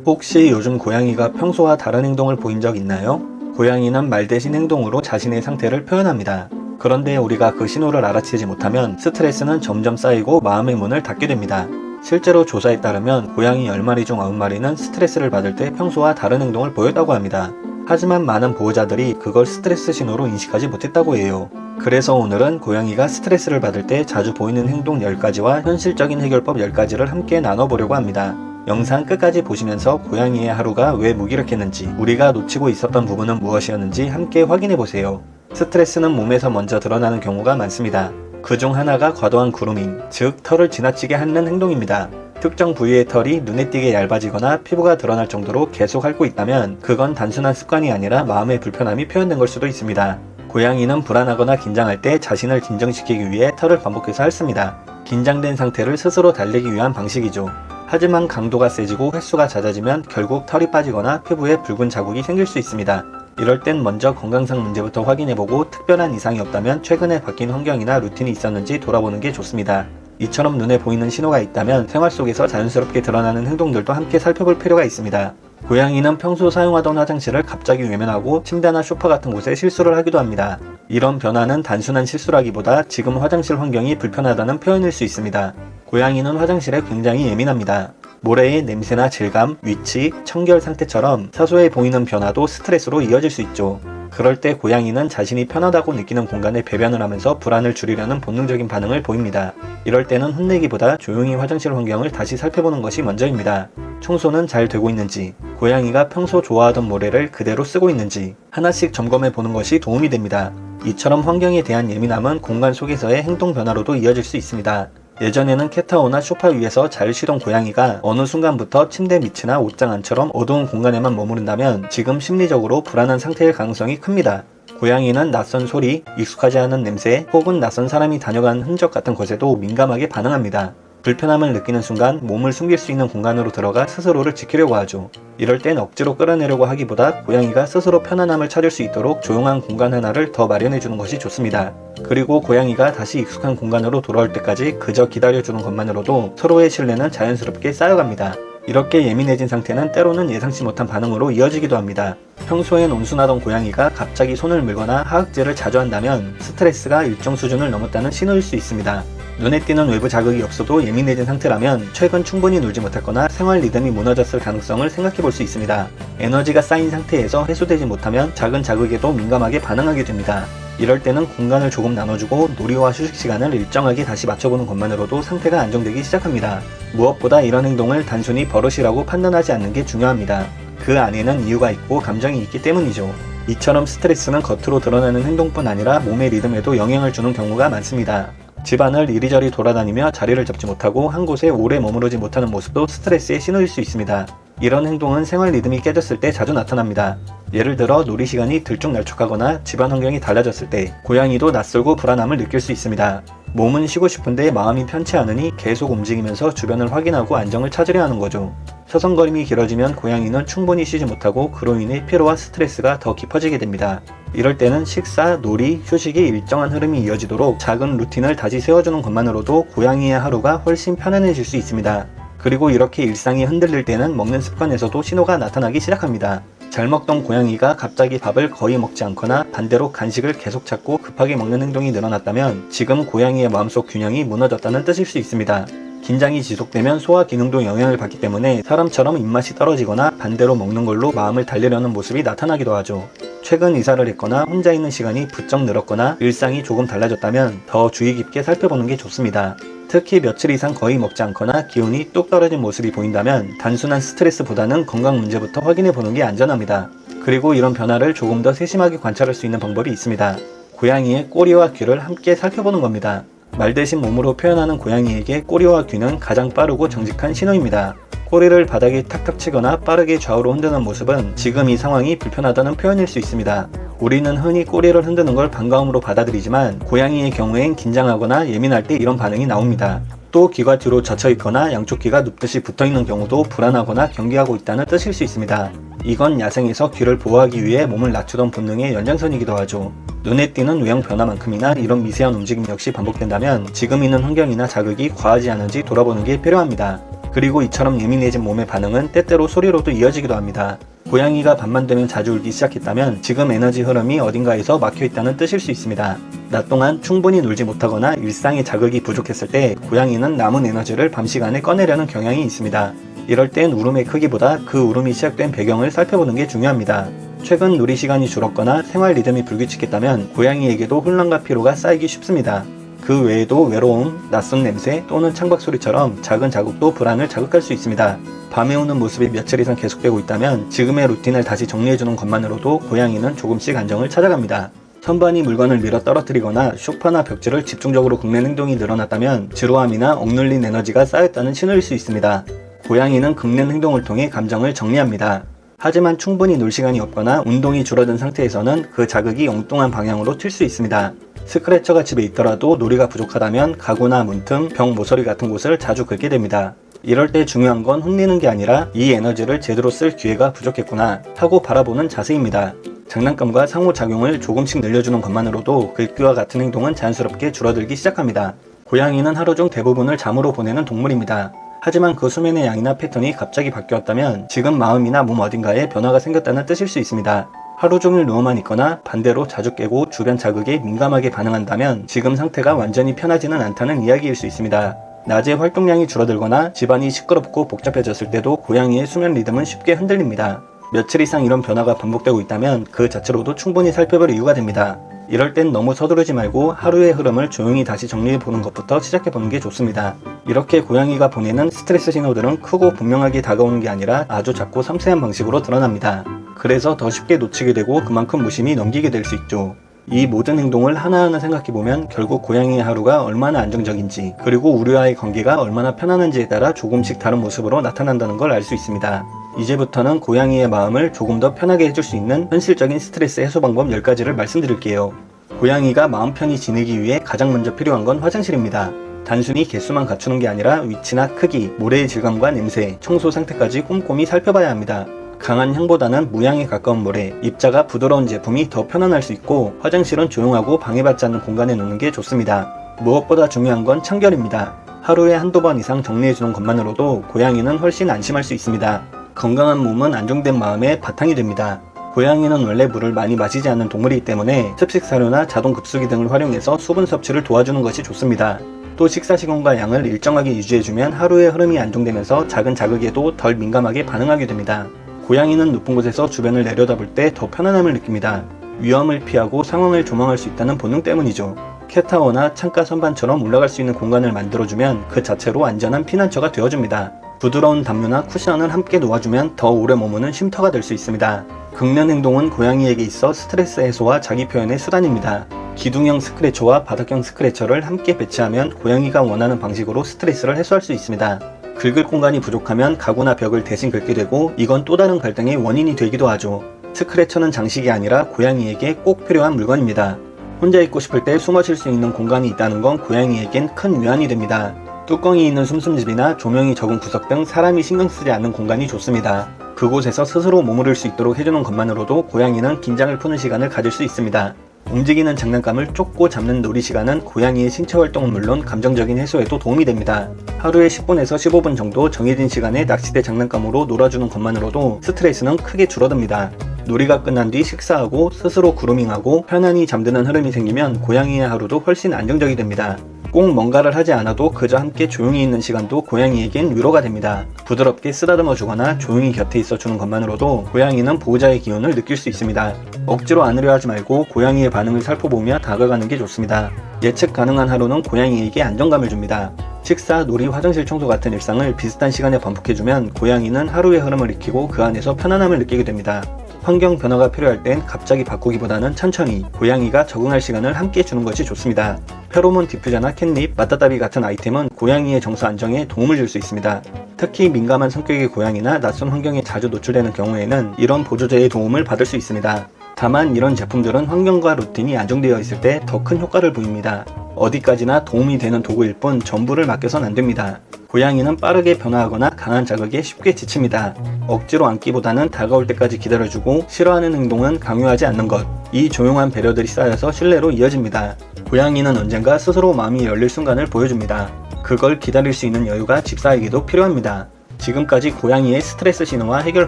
혹시 요즘 고양이가 평소와 다른 행동을 보인 적 있나요? 고양이는 말 대신 행동으로 자신의 상태를 표현합니다. 그런데 우리가 그 신호를 알아채지 못하면 스트레스는 점점 쌓이고 마음의 문을 닫게 됩니다. 실제로 조사에 따르면 고양이 10마리 중 9마리는 스트레스를 받을 때 평소와 다른 행동을 보였다고 합니다. 하지만 많은 보호자들이 그걸 스트레스 신호로 인식하지 못했다고 해요. 그래서 오늘은 고양이가 스트레스를 받을 때 자주 보이는 행동 10가지와 현실적인 해결법 10가지를 함께 나눠보려고 합니다. 영상 끝까지 보시면서 고양이의 하루가 왜 무기력했는지, 우리가 놓치고 있었던 부분은 무엇이었는지 함께 확인해보세요. 스트레스는 몸에서 먼저 드러나는 경우가 많습니다. 그중 하나가 과도한 그루밍, 즉 털을 지나치게 핥는 행동입니다. 특정 부위의 털이 눈에 띄게 얇아지거나 피부가 드러날 정도로 계속 핥고 있다면 그건 단순한 습관이 아니라 마음의 불편함이 표현된 걸 수도 있습니다. 고양이는 불안하거나 긴장할 때 자신을 진정시키기 위해 털을 반복해서 핥습니다. 긴장된 상태를 스스로 달래기 위한 방식이죠. 하지만 강도가 세지고 횟수가 잦아지면 결국 털이 빠지거나 피부에 붉은 자국이 생길 수 있습니다. 이럴 땐 먼저 건강상 문제부터 확인해보고 특별한 이상이 없다면 최근에 바뀐 환경이나 루틴이 있었는지 돌아보는 게 좋습니다. 이처럼 눈에 보이는 신호가 있다면 생활 속에서 자연스럽게 드러나는 행동들도 함께 살펴볼 필요가 있습니다. 고양이는 평소 사용하던 화장실을 갑자기 외면하고 침대나 소파 같은 곳에 실수를 하기도 합니다. 이런 변화는 단순한 실수라기보다 지금 화장실 환경이 불편하다는 표현일 수 있습니다. 고양이는 화장실에 굉장히 예민합니다. 모래의 냄새나 질감, 위치, 청결 상태처럼 사소해 보이는 변화도 스트레스로 이어질 수 있죠. 그럴 때 고양이는 자신이 편하다고 느끼는 공간에 배변을 하면서 불안을 줄이려는 본능적인 반응을 보입니다. 이럴 때는 혼내기보다 조용히 화장실 환경을 다시 살펴보는 것이 먼저입니다. 청소는 잘 되고 있는지, 고양이가 평소 좋아하던 모래를 그대로 쓰고 있는지 하나씩 점검해 보는 것이 도움이 됩니다. 이처럼 환경에 대한 예민함은 공간 속에서의 행동 변화로도 이어질 수 있습니다. 예전에는 캣타워나 소파 위에서 잘 쉬던 고양이가 어느 순간부터 침대 밑이나 옷장 안처럼 어두운 공간에만 머무른다면 지금 심리적으로 불안한 상태일 가능성이 큽니다. 고양이는 낯선 소리, 익숙하지 않은 냄새, 혹은 낯선 사람이 다녀간 흔적 같은 것에도 민감하게 반응합니다. 불편함을 느끼는 순간 몸을 숨길 수 있는 공간으로 들어가 스스로를 지키려고 하죠. 이럴 땐 억지로 끌어내려고 하기보다 고양이가 스스로 편안함을 찾을 수 있도록 조용한 공간 하나를 더 마련해주는 것이 좋습니다. 그리고 고양이가 다시 익숙한 공간으로 돌아올 때까지 그저 기다려주는 것만으로도 서로의 신뢰는 자연스럽게 쌓여갑니다. 이렇게 예민해진 상태는 때로는 예상치 못한 반응으로 이어지기도 합니다. 평소엔 온순하던 고양이가 갑자기 손을 물거나 하악질을 자주 한다면 스트레스가 일정 수준을 넘었다는 신호일 수 있습니다. 눈에 띄는 외부 자극이 없어도 예민해진 상태라면 최근 충분히 놀지 못했거나 생활 리듬이 무너졌을 가능성을 생각해 볼 수 있습니다. 에너지가 쌓인 상태에서 해소되지 못하면 작은 자극에도 민감하게 반응하게 됩니다. 이럴 때는 공간을 조금 나눠주고 놀이와 휴식 시간을 일정하게 다시 맞춰보는 것만으로도 상태가 안정되기 시작합니다. 무엇보다 이런 행동을 단순히 버릇이라고 판단하지 않는 게 중요합니다. 그 안에는 이유가 있고 감정이 있기 때문이죠. 이처럼 스트레스는 겉으로 드러나는 행동뿐 아니라 몸의 리듬에도 영향을 주는 경우가 많습니다. 집안을 이리저리 돌아다니며 자리를 잡지 못하고 한 곳에 오래 머무르지 못하는 모습도 스트레스의 신호일 수 있습니다. 이런 행동은 생활 리듬이 깨졌을 때 자주 나타납니다. 예를 들어 놀이 시간이 들쭉날쭉하거나 집안 환경이 달라졌을 때 고양이도 낯설고 불안함을 느낄 수 있습니다. 몸은 쉬고 싶은데 마음이 편치 않으니 계속 움직이면서 주변을 확인하고 안정을 찾으려 하는 거죠. 서성거림이 길어지면 고양이는 충분히 쉬지 못하고 그로 인해 피로와 스트레스가 더 깊어지게 됩니다. 이럴 때는 식사, 놀이, 휴식이 일정한 흐름이 이어지도록 작은 루틴을 다시 세워주는 것만으로도 고양이의 하루가 훨씬 편안해질 수 있습니다. 그리고 이렇게 일상이 흔들릴 때는 먹는 습관에서도 신호가 나타나기 시작합니다. 잘 먹던 고양이가 갑자기 밥을 거의 먹지 않거나 반대로 간식을 계속 찾고 급하게 먹는 행동이 늘어났다면 지금 고양이의 마음속 균형이 무너졌다는 뜻일 수 있습니다. 긴장이 지속되면 소화 기능도 영향을 받기 때문에 사람처럼 입맛이 떨어지거나 반대로 먹는 걸로 마음을 달래려는 모습이 나타나기도 하죠. 최근 이사를 했거나 혼자 있는 시간이 부쩍 늘었거나 일상이 조금 달라졌다면 더 주의 깊게 살펴보는 게 좋습니다. 특히 며칠 이상 거의 먹지 않거나 기운이 뚝 떨어진 모습이 보인다면 단순한 스트레스보다는 건강 문제부터 확인해 보는 게 안전합니다. 그리고 이런 변화를 조금 더 세심하게 관찰할 수 있는 방법이 있습니다. 고양이의 꼬리와 귀를 함께 살펴보는 겁니다. 말 대신 몸으로 표현하는 고양이에게 꼬리와 귀는 가장 빠르고 정직한 신호입니다. 꼬리를 바닥에 탁탁 치거나 빠르게 좌우로 흔드는 모습은 지금 이 상황이 불편하다는 표현일 수 있습니다. 우리는 흔히 꼬리를 흔드는 걸 반가움으로 받아들이지만 고양이의 경우엔 긴장하거나 예민할 때 이런 반응이 나옵니다. 또 귀가 뒤로 젖혀 있거나 양쪽 귀가 눕듯이 붙어 있는 경우도 불안하거나 경계하고 있다는 뜻일 수 있습니다. 이건 야생에서 귀를 보호하기 위해 몸을 낮추던 본능의 연장선이기도 하죠. 눈에 띄는 외형 변화만큼이나 이런 미세한 움직임 역시 반복된다면 지금 있는 환경이나 자극이 과하지 않은지 돌아보는 게 필요합니다. 그리고 이처럼 예민해진 몸의 반응은 때때로 소리로도 이어지기도 합니다. 고양이가 밤만 되면 자주 울기 시작했다면 지금 에너지 흐름이 어딘가에서 막혀있다는 뜻일 수 있습니다. 낮 동안 충분히 놀지 못하거나 일상의 자극이 부족했을 때 고양이는 남은 에너지를 밤 시간에 꺼내려는 경향이 있습니다. 이럴 땐 울음의 크기보다 그 울음이 시작된 배경을 살펴보는 게 중요합니다. 최근 놀이 시간이 줄었거나 생활 리듬이 불규칙했다면 고양이에게도 혼란과 피로가 쌓이기 쉽습니다. 그 외에도 외로움, 낯선 냄새 또는 창밖 소리처럼 작은 자극도 불안을 자극할 수 있습니다. 밤에 우는 모습이 며칠 이상 계속되고 있다면 지금의 루틴을 다시 정리해주는 것만으로도 고양이는 조금씩 안정을 찾아갑니다. 선반이 물건을 밀어 떨어뜨리거나 소파나 벽지를 집중적으로 긁는 행동이 늘어났다면 지루함이나 억눌린 에너지가 쌓였다는 신호일 수 있습니다. 고양이는 긁는 행동을 통해 감정을 정리합니다. 하지만 충분히 놀 시간이 없거나 운동이 줄어든 상태에서는 그 자극이 엉뚱한 방향으로 튈 수 있습니다. 스크래처가 집에 있더라도 놀이가 부족하다면 가구나 문틈, 벽 모서리 같은 곳을 자주 긁게 됩니다. 이럴 때 중요한 건 혼내는 게 아니라 이 에너지를 제대로 쓸 기회가 부족했구나 하고 바라보는 자세입니다. 장난감과 상호작용을 조금씩 늘려주는 것만으로도 긁기와 같은 행동은 자연스럽게 줄어들기 시작합니다. 고양이는 하루 중 대부분을 잠으로 보내는 동물입니다. 하지만 그 수면의 양이나 패턴이 갑자기 바뀌었다면 지금 마음이나 몸 어딘가에 변화가 생겼다는 뜻일 수 있습니다. 하루 종일 누워만 있거나 반대로 자주 깨고 주변 자극에 민감하게 반응한다면 지금 상태가 완전히 편하지는 않다는 이야기일 수 있습니다. 낮에 활동량이 줄어들거나 집안이 시끄럽고 복잡해졌을 때도 고양이의 수면 리듬은 쉽게 흔들립니다. 며칠 이상 이런 변화가 반복되고 있다면 그 자체로도 충분히 살펴볼 이유가 됩니다. 이럴 땐 너무 서두르지 말고 하루의 흐름을 조용히 다시 정리해보는 것부터 시작해보는 게 좋습니다. 이렇게 고양이가 보내는 스트레스 신호들은 크고 분명하게 다가오는 게 아니라 아주 작고 섬세한 방식으로 드러납니다. 그래서 더 쉽게 놓치게 되고 그만큼 무심히 넘기게 될 수 있죠. 이 모든 행동을 하나하나 생각해보면 결국 고양이의 하루가 얼마나 안정적인지 그리고 우리와의 관계가 얼마나 편안한지에 따라 조금씩 다른 모습으로 나타난다는 걸 알 수 있습니다. 이제부터는 고양이의 마음을 조금 더 편하게 해줄 수 있는 현실적인 스트레스 해소 방법 10가지를 말씀드릴게요. 고양이가 마음 편히 지내기 위해 가장 먼저 필요한 건 화장실입니다. 단순히 개수만 갖추는 게 아니라 위치나 크기, 모래의 질감과 냄새, 청소 상태까지 꼼꼼히 살펴봐야 합니다. 강한 향보다는 무향에 가까운 모래, 입자가 부드러운 제품이 더 편안할 수 있고 화장실은 조용하고 방해받지 않는 공간에 놓는 게 좋습니다. 무엇보다 중요한 건 청결입니다. 하루에 한두 번 이상 정리해주는 것만으로도 고양이는 훨씬 안심할 수 있습니다. 건강한 몸은 안정된 마음의 바탕이 됩니다. 고양이는 원래 물을 많이 마시지 않는 동물이기 때문에 습식 사료나 자동 급수기 등을 활용해서 수분 섭취를 도와주는 것이 좋습니다. 또 식사 시간과 양을 일정하게 유지해주면 하루의 흐름이 안정되면서 작은 자극에도 덜 민감하게 반응하게 됩니다. 고양이는 높은 곳에서 주변을 내려다볼 때 더 편안함을 느낍니다. 위험을 피하고 상황을 조망할 수 있다는 본능 때문이죠. 캣타워나 창가 선반처럼 올라갈 수 있는 공간을 만들어주면 그 자체로 안전한 피난처가 되어줍니다. 부드러운 담요나 쿠션을 함께 놓아주면 더 오래 머무는 쉼터가 될 수 있습니다. 긁는 행동은 고양이에게 있어 스트레스 해소와 자기 표현의 수단입니다. 기둥형 스크래처와 바닥형 스크래처를 함께 배치하면 고양이가 원하는 방식으로 스트레스를 해소할 수 있습니다. 긁을 공간이 부족하면 가구나 벽을 대신 긁게 되고 이건 또 다른 갈등의 원인이 되기도 하죠. 스크래처는 장식이 아니라 고양이에게 꼭 필요한 물건입니다. 혼자 있고 싶을 때 숨어 쉴 수 있는 공간이 있다는 건 고양이에겐 큰 위안이 됩니다. 뚜껑이 있는 숨숨집이나 조명이 적은 구석 등 사람이 신경 쓰지 않는 공간이 좋습니다. 그곳에서 스스로 머무를 수 있도록 해주는 것만으로도 고양이는 긴장을 푸는 시간을 가질 수 있습니다. 움직이는 장난감을 쫓고 잡는 놀이 시간은 고양이의 신체 활동은 물론 감정적인 해소에도 도움이 됩니다. 하루에 10분에서 15분 정도 정해진 시간에 낚싯대 장난감으로 놀아주는 것만으로도 스트레스는 크게 줄어듭니다. 놀이가 끝난 뒤 식사하고 스스로 그루밍하고 편안히 잠드는 흐름이 생기면 고양이의 하루도 훨씬 안정적이 됩니다. 꼭 뭔가를 하지 않아도 그저 함께 조용히 있는 시간도 고양이에겐 위로가 됩니다. 부드럽게 쓰다듬어 주거나 조용히 곁에 있어 주는 것만으로도 고양이는 보호자의 기운을 느낄 수 있습니다. 억지로 안으려 하지 말고 고양이의 반응을 살펴보며 다가가는 게 좋습니다. 예측 가능한 하루는 고양이에게 안정감을 줍니다. 식사, 놀이, 화장실 청소 같은 일상을 비슷한 시간에 반복해주면 고양이는 하루의 흐름을 익히고 그 안에서 편안함을 느끼게 됩니다. 환경 변화가 필요할 땐 갑자기 바꾸기보다는 천천히 고양이가 적응할 시간을 함께 주는 것이 좋습니다. 페로몬 디퓨저나 캣닙, 마따따비 같은 아이템은 고양이의 정서 안정에 도움을 줄 수 있습니다. 특히 민감한 성격의 고양이나 낯선 환경에 자주 노출되는 경우에는 이런 보조제의 도움을 받을 수 있습니다. 다만 이런 제품들은 환경과 루틴이 안정되어 있을 때 더 큰 효과를 보입니다. 어디까지나 도움이 되는 도구일 뿐 전부를 맡겨선 안 됩니다. 고양이는 빠르게 변화하거나 강한 자극에 쉽게 지칩니다. 억지로 안기보다는 다가올 때까지 기다려주고 싫어하는 행동은 강요하지 않는 것. 이 조용한 배려들이 쌓여서 신뢰로 이어집니다. 고양이는 언젠가 스스로 마음이 열릴 순간을 보여줍니다. 그걸 기다릴 수 있는 여유가 집사에게도 필요합니다. 지금까지 고양이의 스트레스 신호와 해결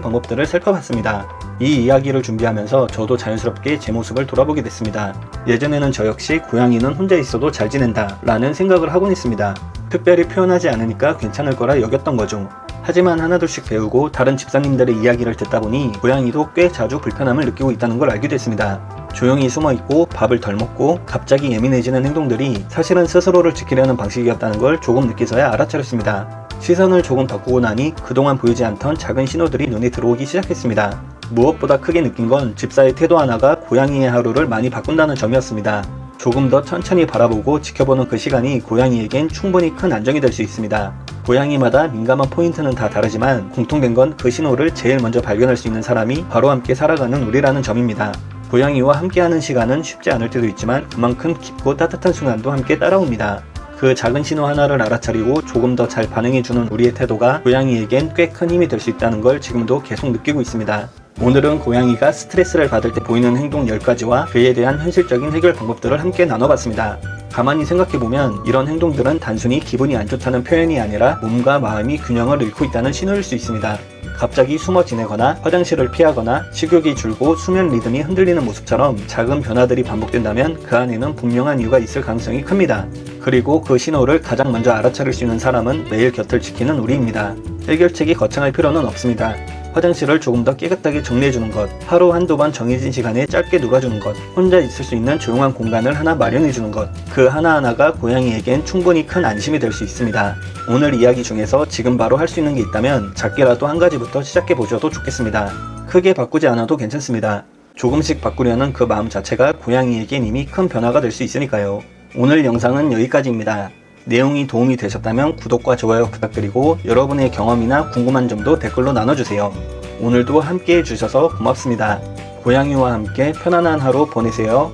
방법들을 살펴봤습니다. 이 이야기를 준비하면서 저도 자연스럽게 제 모습을 돌아보게 됐습니다. 예전에는 저 역시 고양이는 혼자 있어도 잘 지낸다 라는 생각을 하곤 했습니다. 특별히 표현하지 않으니까 괜찮을 거라 여겼던 거죠. 하지만 하나둘씩 배우고 다른 집사님들의 이야기를 듣다 보니 고양이도 꽤 자주 불편함을 느끼고 있다는 걸 알게 됐습니다. 조용히 숨어있고 밥을 덜 먹고 갑자기 예민해지는 행동들이 사실은 스스로를 지키려는 방식이었다는 걸 조금 느끼서야 알아차렸습니다. 시선을 조금 바꾸고 나니 그동안 보이지 않던 작은 신호들이 눈에 들어오기 시작했습니다. 무엇보다 크게 느낀 건 집사의 태도 하나가 고양이의 하루를 많이 바꾼다는 점이었습니다. 조금 더 천천히 바라보고 지켜보는 그 시간이 고양이에겐 충분히 큰 안정이 될 수 있습니다. 고양이마다 민감한 포인트는 다 다르지만 공통된 건 그 신호를 제일 먼저 발견할 수 있는 사람이 바로 함께 살아가는 우리라는 점입니다. 고양이와 함께하는 시간은 쉽지 않을 때도 있지만 그만큼 깊고 따뜻한 순간도 함께 따라옵니다. 그 작은 신호 하나를 알아차리고 조금 더 잘 반응해주는 우리의 태도가 고양이에겐 꽤 큰 힘이 될 수 있다는 걸 지금도 계속 느끼고 있습니다. 오늘은 고양이가 스트레스를 받을 때 보이는 행동 10가지와 그에 대한 현실적인 해결 방법들을 함께 나눠봤습니다. 가만히 생각해보면 이런 행동들은 단순히 기분이 안 좋다는 표현이 아니라 몸과 마음이 균형을 잃고 있다는 신호일 수 있습니다. 갑자기 숨어 지내거나 화장실을 피하거나 식욕이 줄고 수면 리듬이 흔들리는 모습처럼 작은 변화들이 반복된다면 그 안에는 분명한 이유가 있을 가능성이 큽니다. 그리고 그 신호를 가장 먼저 알아차릴 수 있는 사람은 매일 곁을 지키는 우리입니다. 해결책이 거창할 필요는 없습니다. 화장실을 조금 더 깨끗하게 정리해주는 것, 하루 한두 번 정해진 시간에 짧게 놀아주는 것, 혼자 있을 수 있는 조용한 공간을 하나 마련해주는 것, 그 하나하나가 고양이에겐 충분히 큰 안심이 될 수 있습니다. 오늘 이야기 중에서 지금 바로 할 수 있는 게 있다면 작게라도 한 가지부터 시작해보셔도 좋겠습니다. 크게 바꾸지 않아도 괜찮습니다. 조금씩 바꾸려는 그 마음 자체가 고양이에겐 이미 큰 변화가 될 수 있으니까요. 오늘 영상은 여기까지입니다. 내용이 도움이 되셨다면 구독과 좋아요 부탁드리고 여러분의 경험이나 궁금한 점도 댓글로 나눠주세요. 오늘도 함께 해주셔서 고맙습니다. 고양이와 함께 편안한 하루 보내세요.